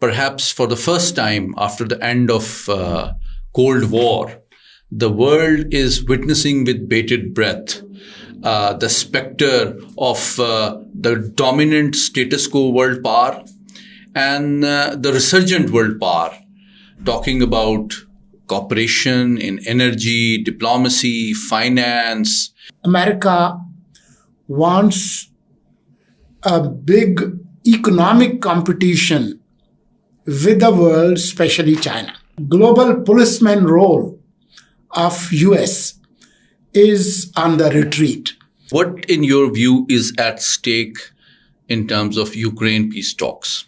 perhaps for the first time after the end of Cold War, the world is witnessing with bated breath the specter of the dominant status quo world power and the resurgent world power, talking about cooperation in energy, diplomacy, finance. America wants a big economic competition with the world, especially China. Global policeman role of US is on the retreat. What, in your view, is at stake in terms of Ukraine peace talks?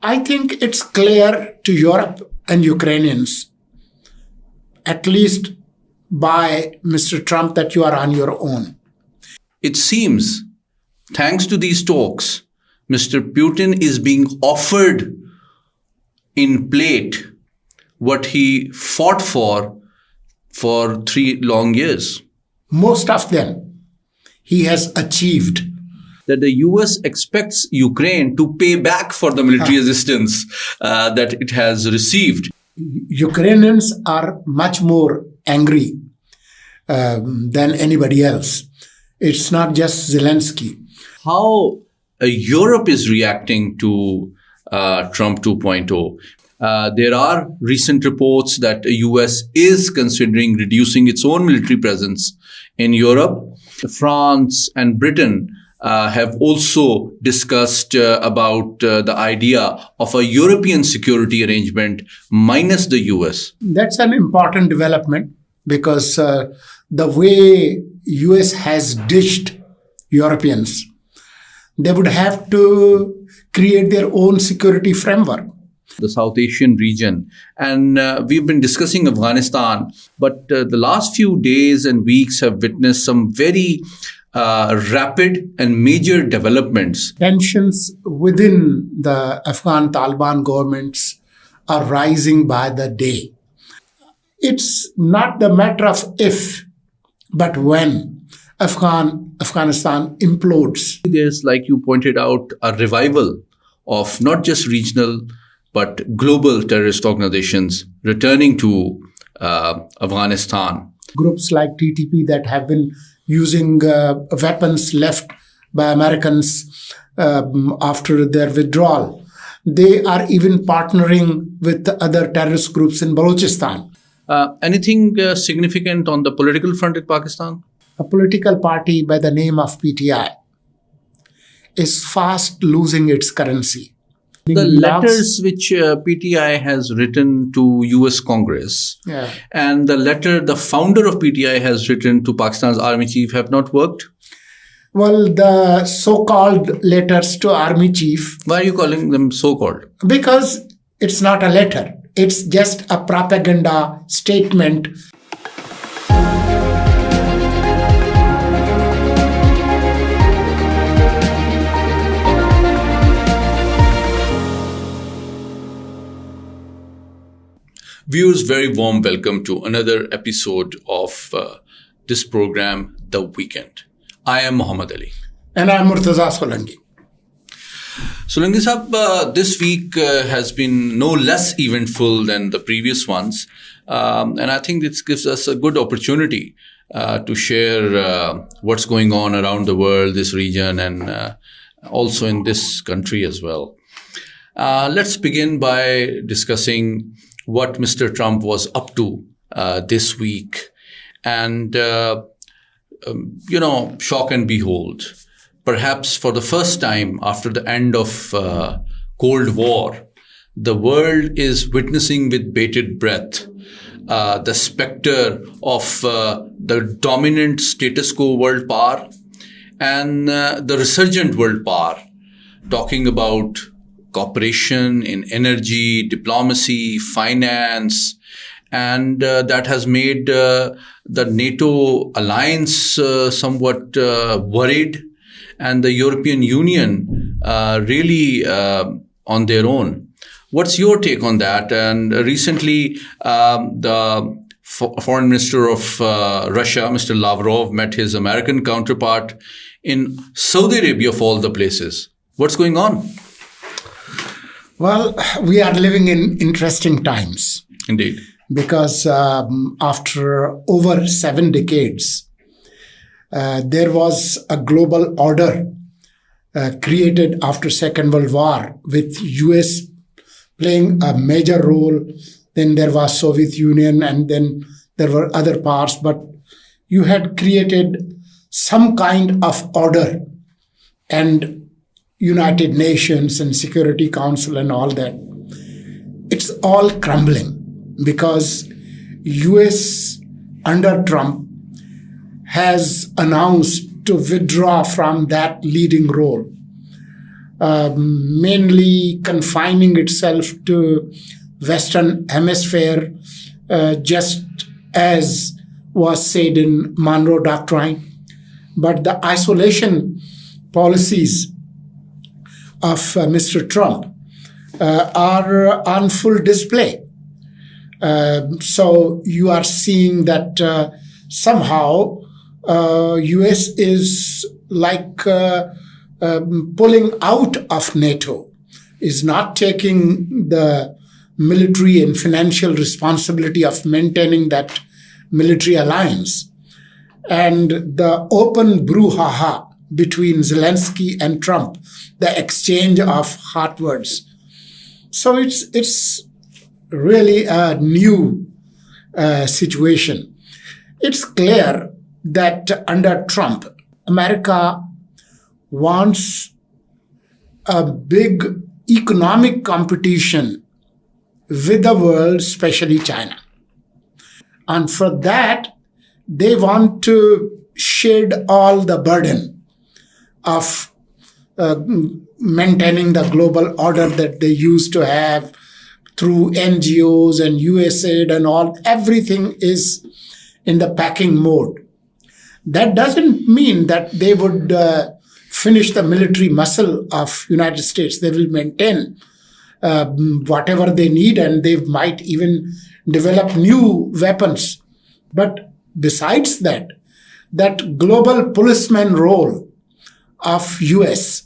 I think it's clear to Europe and Ukrainians, at least by Mr. Trump, that you are on your own. It seems, thanks to these talks, Mr. Putin is being offered in plate what he fought for 3 long years. Most of them he has achieved. That the US expects Ukraine to pay back for the military assistance that it has received. Ukrainians are much more angry than anybody else. It's not just Zelensky. How Europe is reacting to Trump 2.0. There are recent reports that the US is considering reducing its own military presence in Europe. France and Britain have also discussed about the idea of a European security arrangement minus the US. That's an important development because the way US has dished Europeans, they would have to create their own security framework. The South Asian region. And we've been discussing Afghanistan, but the last few days and weeks have witnessed some very rapid and major developments. Tensions within the Afghan Taliban governments are rising by the day. It's not the matter of if, but when Afghanistan implodes. There's, like you pointed out, a revival of not just regional but global terrorist organizations returning to Afghanistan. Groups like TTP that have been using weapons left by Americans after their withdrawal. They are even partnering with other terrorist groups in Balochistan. Anything significant on the political front in Pakistan? A political party by the name of PTI is fast losing its currency. The letters which PTI has written to US Congress and the letter the founder of PTI has written to Pakistan's army chief have not worked? Well, the so-called letters to army chief. Why are you calling them so-called? Because it's not a letter. It's just a propaganda statement. Viewers, very warm welcome to another episode of this program, The Weekend. I am Muhammad Ali. And I am Murtaza Solangi. Solangi Sahab, this week has been no less eventful than the previous ones. And I think this gives us a good opportunity to share what's going on around the world, this region, and also in this country as well. Let's begin by discussing what Mr. Trump was up to this week. And, shock and behold, perhaps for the first time after the end of Cold War, the world is witnessing with bated breath the specter of the dominant status quo world power and the resurgent world power, talking about cooperation in energy, diplomacy, finance, and that has made the NATO alliance somewhat worried, and the European Union really on their own. What's your take on that? And recently, the foreign minister of Russia, Mr. Lavrov, met his American counterpart in Saudi Arabia, of all the places. What's going on? Well, we are living in interesting times Indeed. because after over 7 decades, there was a global order created after Second World War with US playing a major role. Then there was Soviet Union, and then there were other parts. But you had created some kind of order, and United Nations and Security Council and all that. It's all crumbling because US under Trump has announced to withdraw from that leading role, mainly confining itself to Western Hemisphere, just as was said in Monroe Doctrine. But the isolation policies of Mr. Trump are on full display. So you are seeing that somehow US is like pulling out of NATO, is not taking the military and financial responsibility of maintaining that military alliance. And the open brouhaha between Zelensky and Trump, the exchange of hot words. So it's really a new situation. It's clear that under Trump, America wants a big economic competition with the world, especially China. And for that, they want to shed all the burden of maintaining the global order that they used to have through NGOs and USAID and all. Everything is in the packing mode. That doesn't mean that they would finish the military muscle of United States. They will maintain whatever they need, and they might even develop new weapons. But besides that, that global policeman role of US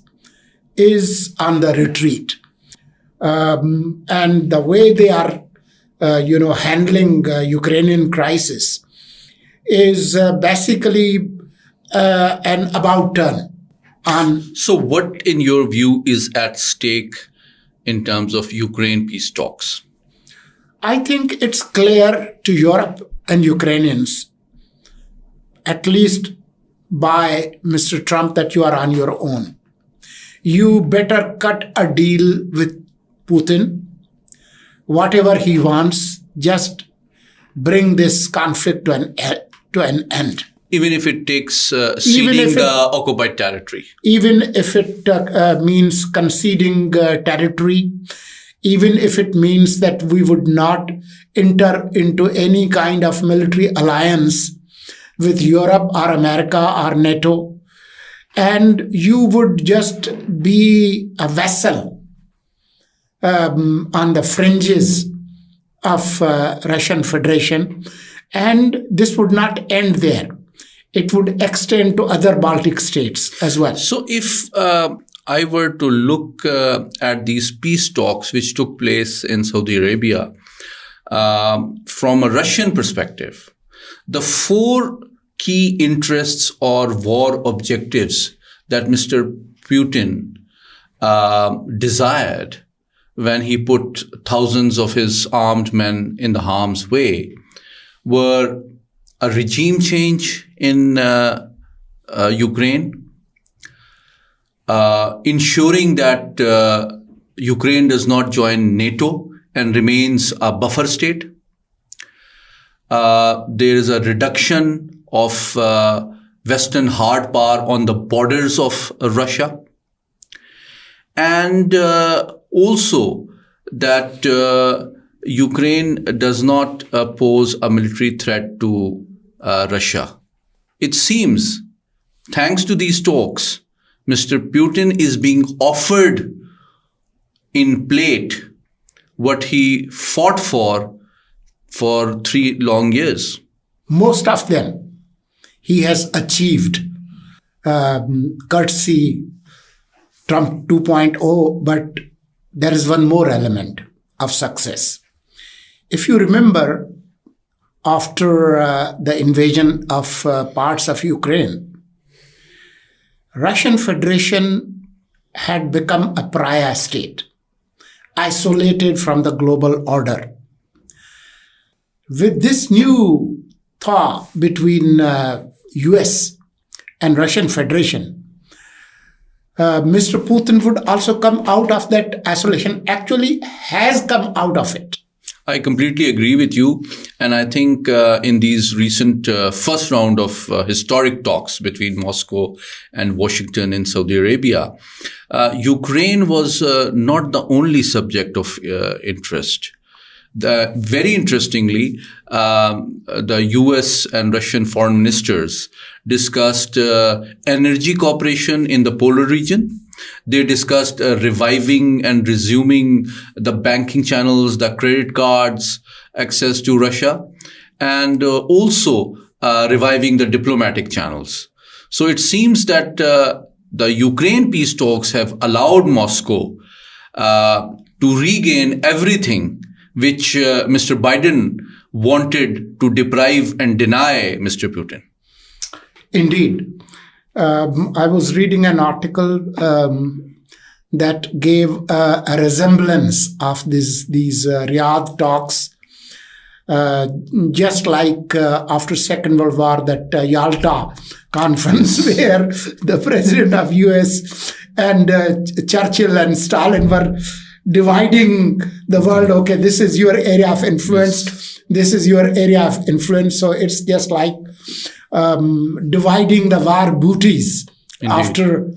is on the retreat. And the way they are, handling Ukrainian crisis is basically an about turn. So what, in your view, is at stake in terms of Ukraine peace talks? I think it's clear to Europe and Ukrainians, at least by Mr. Trump, that you are on your own. You better cut a deal with Putin. Whatever he wants, just bring this conflict to an end. Even if it takes ceding occupied territory. Even if it means conceding territory, even if it means that we would not enter into any kind of military alliance with Europe or America or NATO, and you would just be a vessel on the fringes of Russian Federation, and this would not end there. It would extend to other Baltic states as well. So if I were to look at these peace talks which took place in Saudi Arabia, from a Russian perspective, the four key interests or war objectives that Mr. Putin desired when he put thousands of his armed men in the harm's way were a regime change in Ukraine, ensuring that Ukraine does not join NATO and remains a buffer state. There is a reduction of Western hard power on the borders of Russia. And also that Ukraine does not pose a military threat to Russia. It seems, thanks to these talks, Mr. Putin is being offered in plate what he fought for 3 long years. Most of them he has achieved, courtesy Trump 2.0, but there is one more element of success. If you remember, after the invasion of parts of Ukraine, Russian Federation had become a pariah state, isolated from the global order. With this new thaw between US and Russian Federation, Mr. Putin would also come out of that isolation, actually has come out of it. I completely agree with you. And I think in these recent first round of historic talks between Moscow and Washington in Saudi Arabia, Ukraine was not the only subject of interest. Very interestingly, the US and Russian foreign ministers discussed energy cooperation in the polar region. They discussed reviving and resuming the banking channels, the credit cards, access to Russia, and also reviving the diplomatic channels. So it seems that the Ukraine peace talks have allowed Moscow to regain everything which Mr. Biden wanted to deprive and deny Mr. Putin. Indeed. I was reading an article that gave a resemblance of these Riyadh talks, just like after Second World War, that Yalta conference where the president of US and Churchill and Stalin were dividing the world. Okay, this is your area of influence. This is your area of influence. So it's just like dividing the war booties. Indeed. After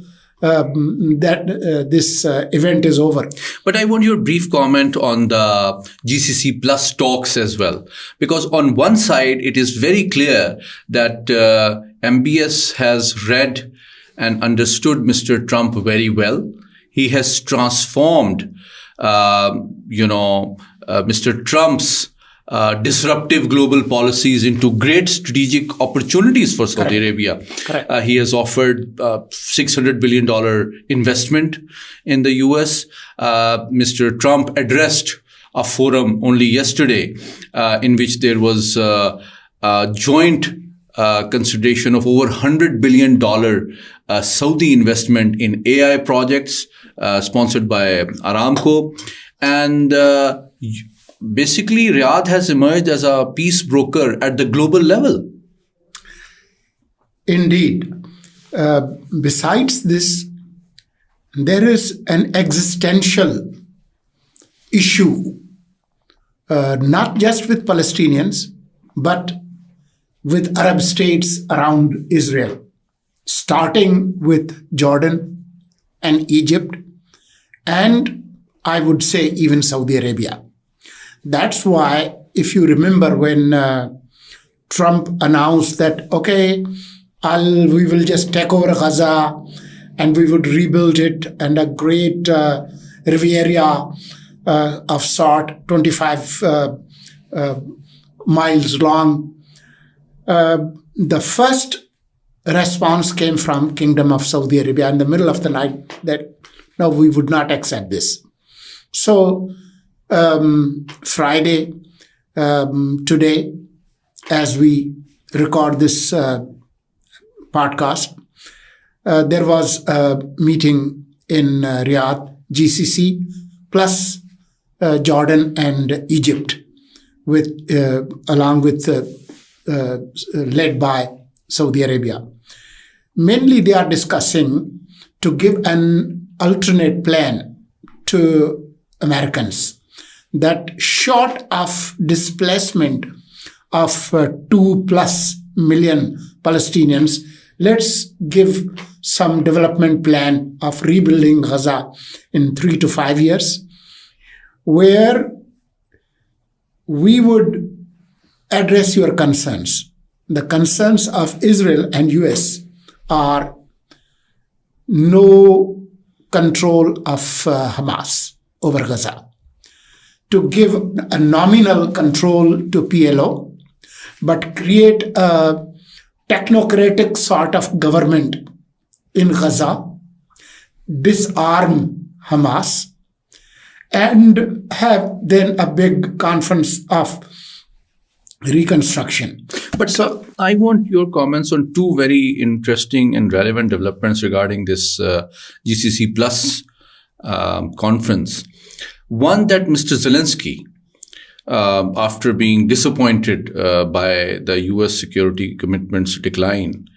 this event is over. But I want your brief comment on the GCC plus talks as well. Because on one side, it is very clear that MBS has read and understood Mr. Trump very well. He has transformed, Mr. Trump's disruptive global policies into great strategic opportunities for Saudi Arabia. He has offered $600 billion investment in the US. Mr. Trump addressed a forum only yesterday in which there was a joint consideration of over $100 billion Saudi investment in AI projects sponsored by Aramco. And basically, Riyadh has emerged as a peace broker at the global level. Indeed. Besides this, there is an existential issue, not just with Palestinians, but with Arab states around Israel, starting with Jordan and Egypt, and I would say even Saudi Arabia. That's why, if you remember when Trump announced that, okay, we will just take over Gaza and we would rebuild it, and a great Riviera of sort, 25 miles long. The first response came from Kingdom of Saudi Arabia in the middle of the night that, no, we would not accept this. So Friday, today, as we record this podcast, there was a meeting in Riyadh, GCC, plus Jordan and Egypt, along with led by Saudi Arabia. Mainly, they are discussing to give an alternate plan to Americans that short of displacement of 2+ million Palestinians, let's give some development plan of rebuilding Gaza in 3 to 5 years, where we would address your concerns. The concerns of Israel and US are no control of Hamas over Gaza, to give a nominal control to PLO, but create a technocratic sort of government in Gaza, disarm Hamas, and have then a big conference of reconstruction. But so I want your comments on two very interesting and relevant developments regarding this GCC Plus conference. One, that Mr. Zelensky, after being disappointed by the US security commitments decline,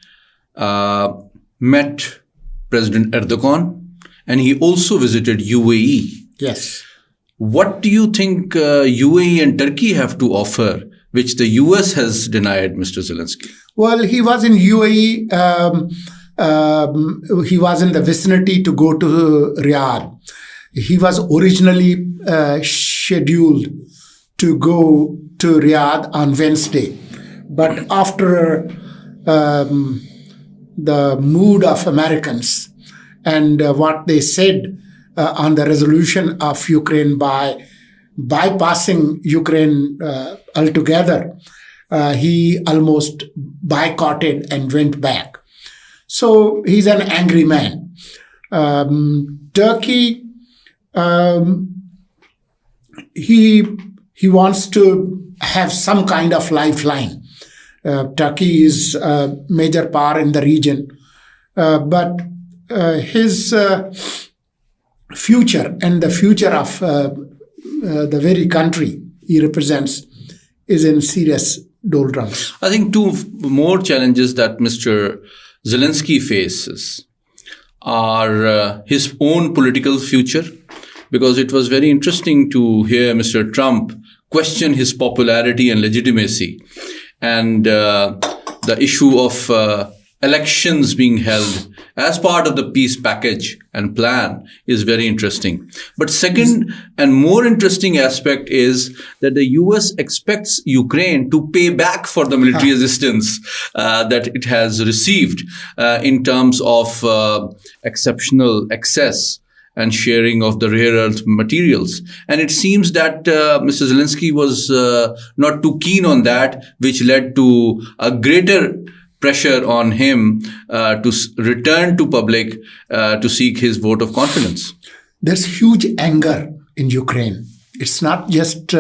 met President Erdogan, and he also visited UAE. Yes. What do you think UAE and Turkey have to offer, which the US has denied Mr. Zelensky? Well, he was in UAE. He was in the vicinity to go to Riyadh. He was originally scheduled to go to Riyadh on Wednesday. But after the mood of Americans and what they said on the resolution of Ukraine by bypassing Ukraine altogether, he almost boycotted and went back. So he's an angry man. Turkey, he wants to have some kind of lifeline. Turkey is a major power in the region, but his future and the future of the very country he represents is in serious doldrums. I think two more challenges that Mr. Zelensky faces are his own political future, because it was very interesting to hear Mr. Trump question his popularity and legitimacy, and the issue of elections being held as part of the peace package and plan is very interesting. But second and more interesting aspect is that the US expects Ukraine to pay back for the military assistance that it has received in terms of exceptional access and sharing of the rare earth materials. And it seems that Mr. Zelensky was not too keen on that, which led to a greater pressure on him to return to public to seek his vote of confidence. There's huge anger in Ukraine. It's not just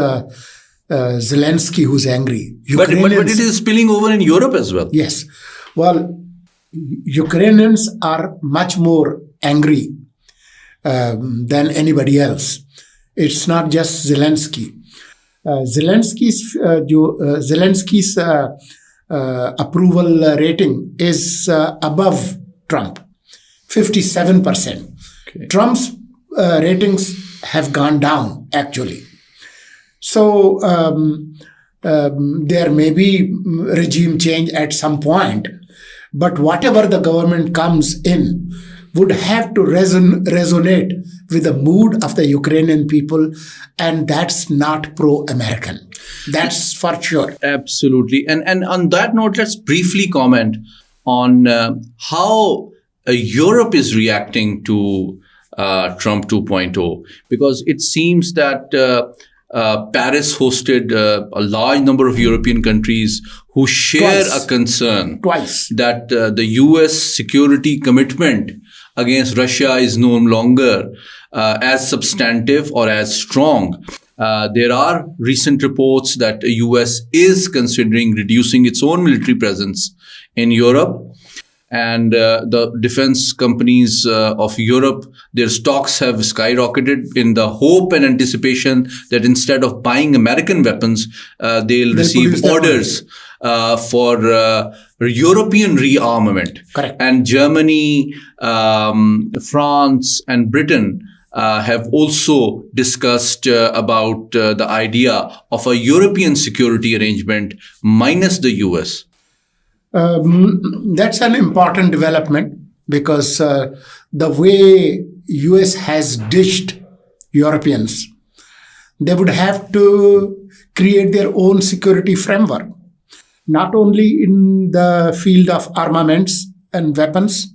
Zelensky who's angry. But it is spilling over in Europe as well. Yes. Well, Ukrainians are much more angry than anybody else. It's not just Zelensky. Zelensky's approval rating is above Trump, 57%. Okay. Trump's ratings have gone down, actually. So there may be regime change at some point, but whatever the government comes in would have to resonate with the mood of the Ukrainian people, and that's not pro-American. That's for sure. Absolutely. And on that note, let's briefly comment on how Europe is reacting to Trump 2.0, because it seems that Paris hosted a large number of European countries who share a concern that the US security commitment against Russia is no longer as substantive or as strong. There are recent reports that the US is considering reducing its own military presence in Europe. And the defense companies of Europe, their stocks have skyrocketed in the hope and anticipation that instead of buying American weapons, they'll receive orders for European rearmament. Correct. And Germany, France, and Britain have also discussed about the idea of a European security arrangement minus the US. That's an important development, because the way US has dished Europeans, they would have to create their own security framework, not only in the field of armaments and weapons,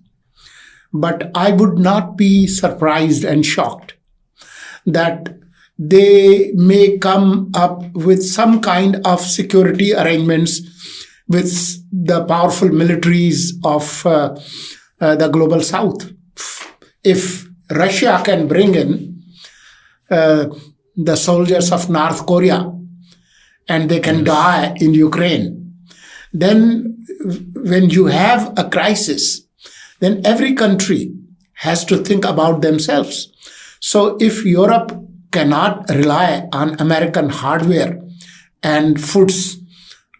but I would not be surprised and shocked that they may come up with some kind of security arrangements with the powerful militaries of the global south. If Russia can bring in uh, the soldiers of North Korea and they can die in Ukraine. Then, when you have a crisis, then every country has to think about themselves. So, if Europe cannot rely on American hardware and foods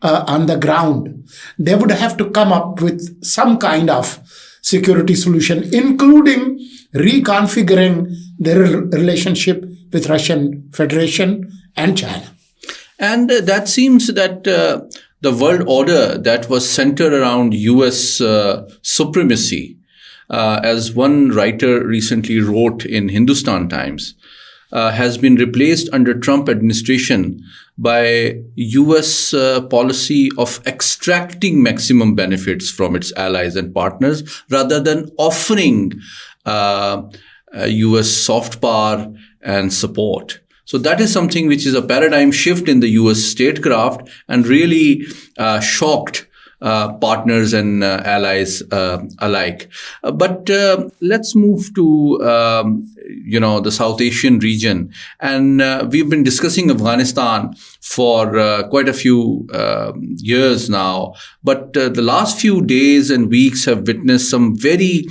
on the ground, they would have to come up with some kind of security solution, including reconfiguring their relationship with Russian Federation and China. And that seems that the world order that was centered around US supremacy, as one writer recently wrote in Hindustan Times, has been replaced under Trump administration by US policy of extracting maximum benefits from its allies and partners rather than offering US soft power and support. So that is something which is a paradigm shift in the US statecraft and really shocked partners and allies alike. But let's move to the South Asian region, and we've been discussing Afghanistan for quite a few years now. But the last few days and weeks have witnessed some very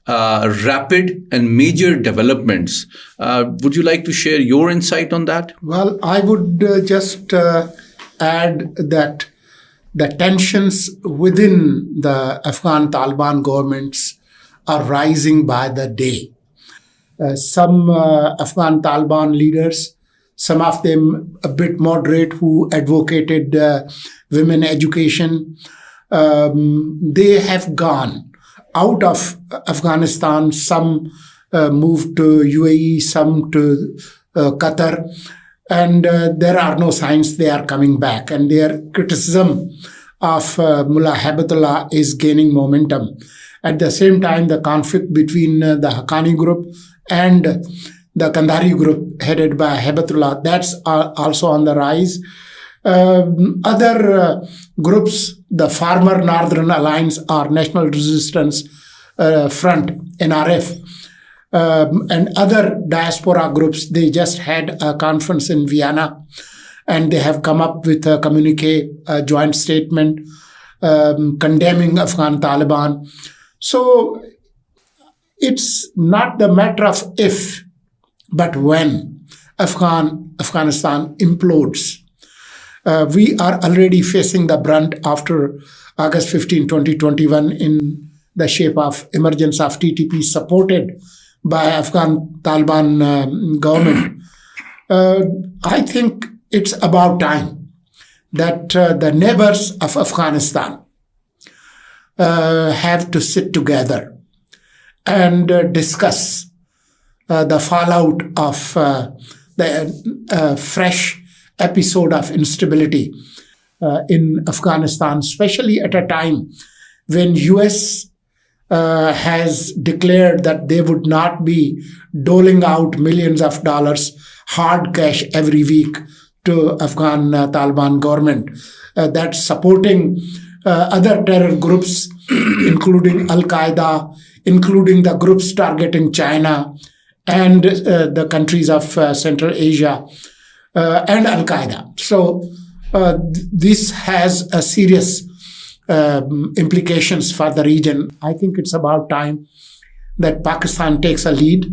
rapid and major developments. Would you like to share your insight on that? Well, I would just add that the tensions within the Afghan Taliban governments are rising by the day. Some Afghan Taliban leaders, some of them a bit moderate, who advocated women education, they have gone out of Afghanistan. Some moved to UAE, some to Qatar. And there are no signs they are coming back. And their criticism of Mullah Habibatullah is gaining momentum. At the same time, the conflict between the Haqqani group and the Kandahari group headed by Habibatullah, that's also on the rise. Other groups, the Farmer Northern Alliance or National Resistance Front, NRF, and other diaspora groups, they just had a conference in Vienna and they have come up with a communique, a joint statement condemning Afghan Taliban. So it's not the matter of if, but when Afghanistan implodes. We are already facing the brunt after August 15, 2021 in the shape of emergence of TTP supported by Afghan Taliban government. I think it's about time that the neighbors of Afghanistan have to sit together and discuss the fallout of the fresh episode of instability in Afghanistan, especially at a time when US has declared that they would not be doling out millions of dollars hard cash every week to Afghan Taliban government. That's supporting other terror groups, including Al-Qaeda, including the groups targeting China and the countries of Central Asia and Al-Qaeda. So this has a serious implications for the region. I think it's about time that Pakistan takes a lead,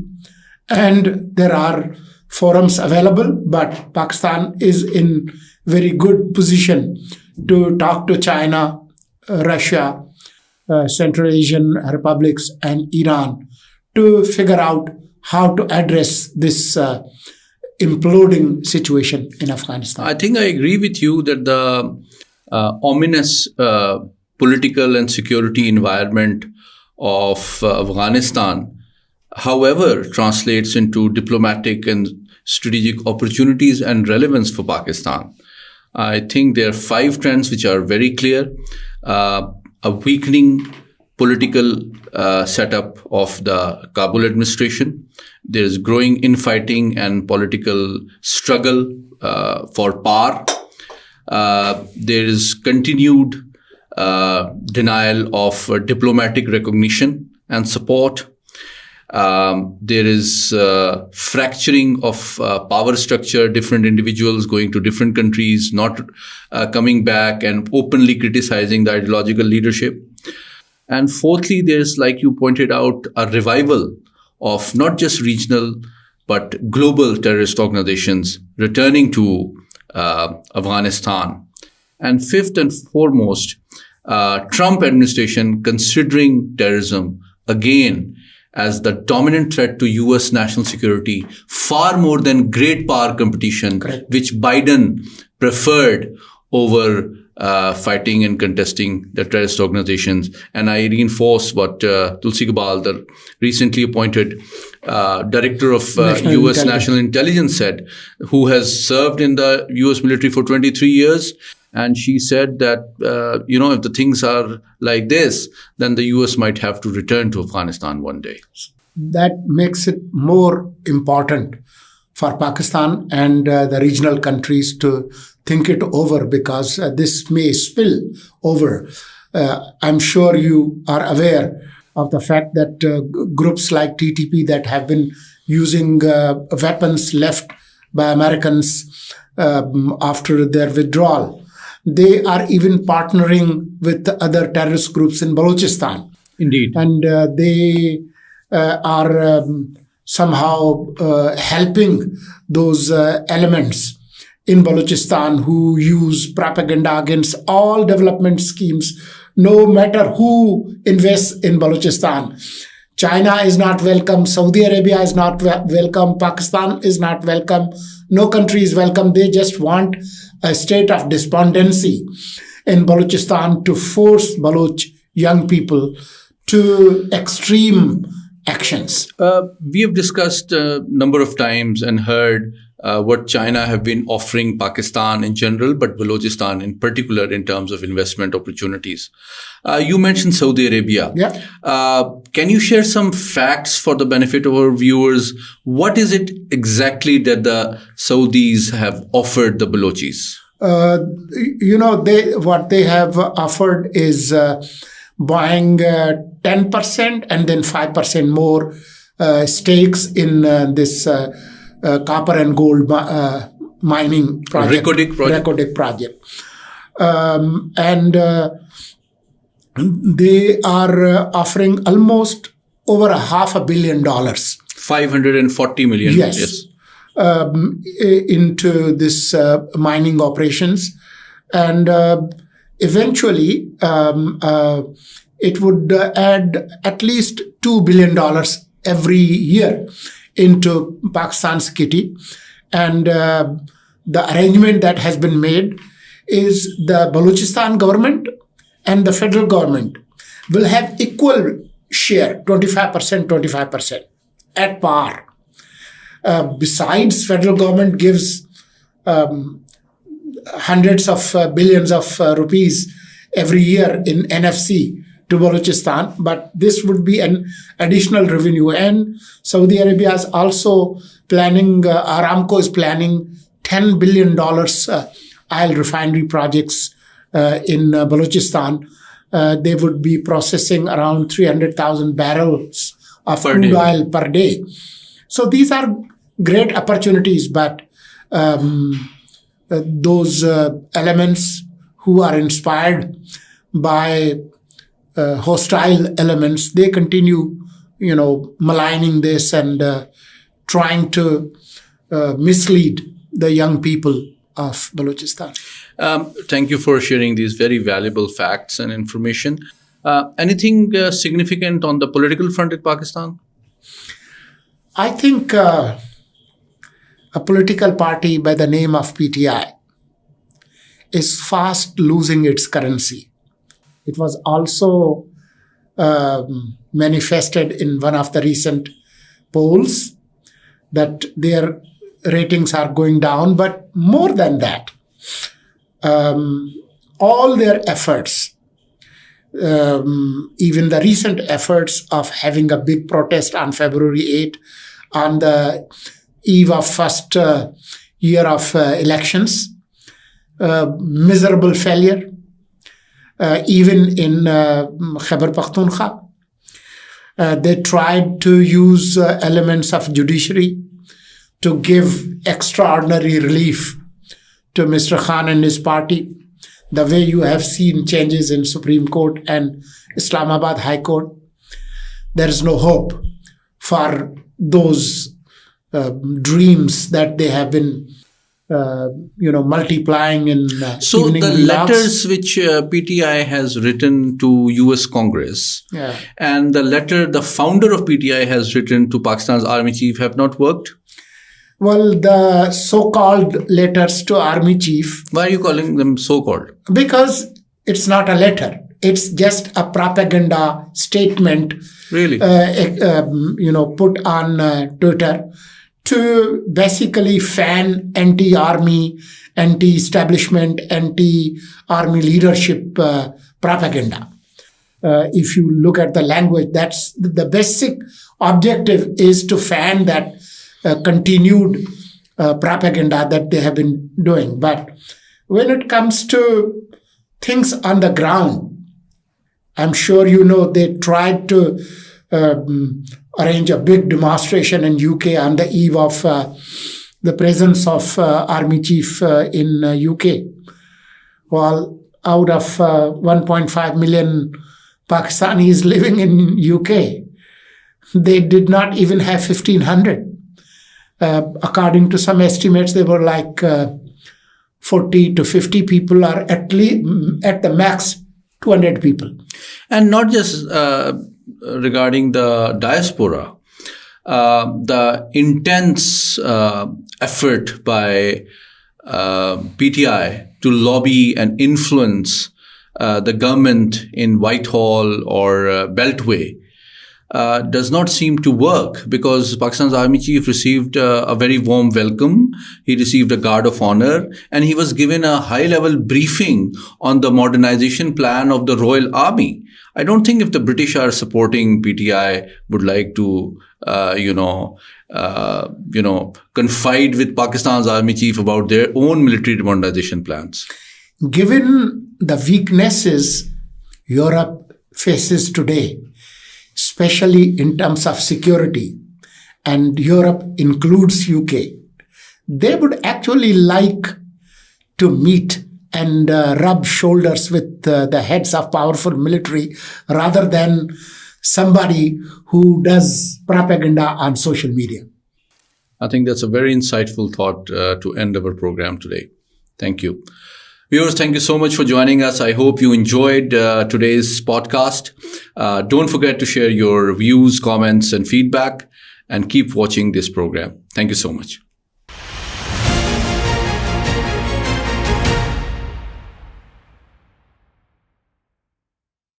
and there are forums available, but Pakistan is in very good position to talk to China, Russia, Central Asian republics, and Iran to figure out how to address this imploding situation in Afghanistan. I think I agree with you that the ominous political and security environment of Afghanistan, however, translates into diplomatic and strategic opportunities and relevance for Pakistan. I think there are 5 trends which are very clear. A weakening political setup of the Kabul administration. There is growing infighting and political struggle for power. There is continued denial of diplomatic recognition and support. There is fracturing of power structure, different individuals going to different countries, not coming back and openly criticizing the ideological leadership. And fourthly, there's, like you pointed out, a revival of not just regional but global terrorist organizations returning to Afghanistan. And fifth and foremost, Trump administration considering terrorism again as the dominant threat to US national security, far more than great power competition, Correct. which Biden preferred over fighting and contesting the terrorist organizations. And I reinforce what Tulsi Gabbal, the recently appointed director of US National Intelligence, said, who has served in the US military for 23 years. And she said that, if the things are like this, then the US might have to return to Afghanistan one day. That makes it more important for Pakistan and the regional countries to think it over, because this may spill over. I'm sure you are aware of the fact that groups like TTP that have been using weapons left by Americans after their withdrawal, they are even partnering with other terrorist groups in Balochistan. Indeed. And they are somehow helping those elements in Balochistan who use propaganda against all development schemes, no matter who invests in Balochistan. China is not welcome, Saudi Arabia is not welcome, Pakistan is not welcome, no country is welcome. They just want a state of despondency in Balochistan to force Baloch young people to extreme actions. We have discussed a number of times and heard what China have been offering Pakistan in general, but Balochistan in particular in terms of investment opportunities. You mentioned Saudi Arabia. Yeah. Can you share some facts for the benefit of our viewers? What is it exactly that the Saudis have offered the Balochis? What they have offered is buying 10% and then 5% more stakes in this copper and gold mining project. Reko project. And they are offering almost over $500 million. $540 million. Yes. Into this mining operations. And eventually, it would add at least $2 billion every year into Pakistan's kitty. And the arrangement that has been made is the Balochistan government and the federal government will have equal share, 25% at par. Besides, federal government gives hundreds of billions of rupees every year in NFC to Balochistan, but this would be an additional revenue. And Saudi Arabia is also planning, Aramco is planning $10 billion oil refinery projects in Balochistan. They would be processing around 300,000 barrels of crude oil per day. So these are great opportunities, but those elements who are inspired by hostile elements, they continue, maligning this and trying to mislead the young people of Balochistan. Thank you for sharing these very valuable facts and information. Anything significant on the political front in Pakistan? I think a political party by the name of PTI is fast losing its currency. It was also manifested in one of the recent polls that their ratings are going down. But more than that, all their efforts, even the recent efforts of having a big protest on February 8th, on the eve of first year of elections, miserable failure, even in Khyber Pakhtunkhwa. They tried to use elements of judiciary to give extraordinary relief to Mr. Khan and his party. The way you have seen changes in Supreme Court and Islamabad High Court, there is no hope for those dreams that they have been multiplying in so evening the vlogs. letters which PTI has written to US Congress and the letter the founder of PTI has written to Pakistan's army chief have not worked? Well, the so-called letters to army chief. Why are you calling them so-called? Because it's not a letter. It's just a propaganda statement. Really? Put on Twitter to basically fan anti-army, anti-establishment, anti-army leadership propaganda. If you look at the language, that's the basic objective is to fan that continued propaganda that they have been doing. But when it comes to things on the ground, I'm sure you know they tried to arrange a big demonstration in UK on the eve of the presence of Army Chief in UK. Well, out of 1.5 million Pakistanis living in UK, they did not even have 1,500. According to some estimates, they were like 40 to 50 people, or at the max 200 people. And not just regarding the diaspora, the intense effort by PTI to lobby and influence the government in Whitehall or Beltway does not seem to work, because Pakistan's army chief received a very warm welcome. He received a guard of honor, and he was given a high-level briefing on the modernization plan of the Royal Army. I don't think if the British are supporting PTI would like to, confide with Pakistan's army chief about their own military modernization plans. Given the weaknesses Europe faces today, especially in terms of security, and Europe includes UK, they would actually like to meet and rub shoulders with the heads of powerful military rather than somebody who does propaganda on social media. I think that's a very insightful thought to end our program today. Thank you. Viewers, thank you so much for joining us. I hope you enjoyed today's podcast. Don't forget to share your views, comments, and feedback, and keep watching this program. Thank you so much.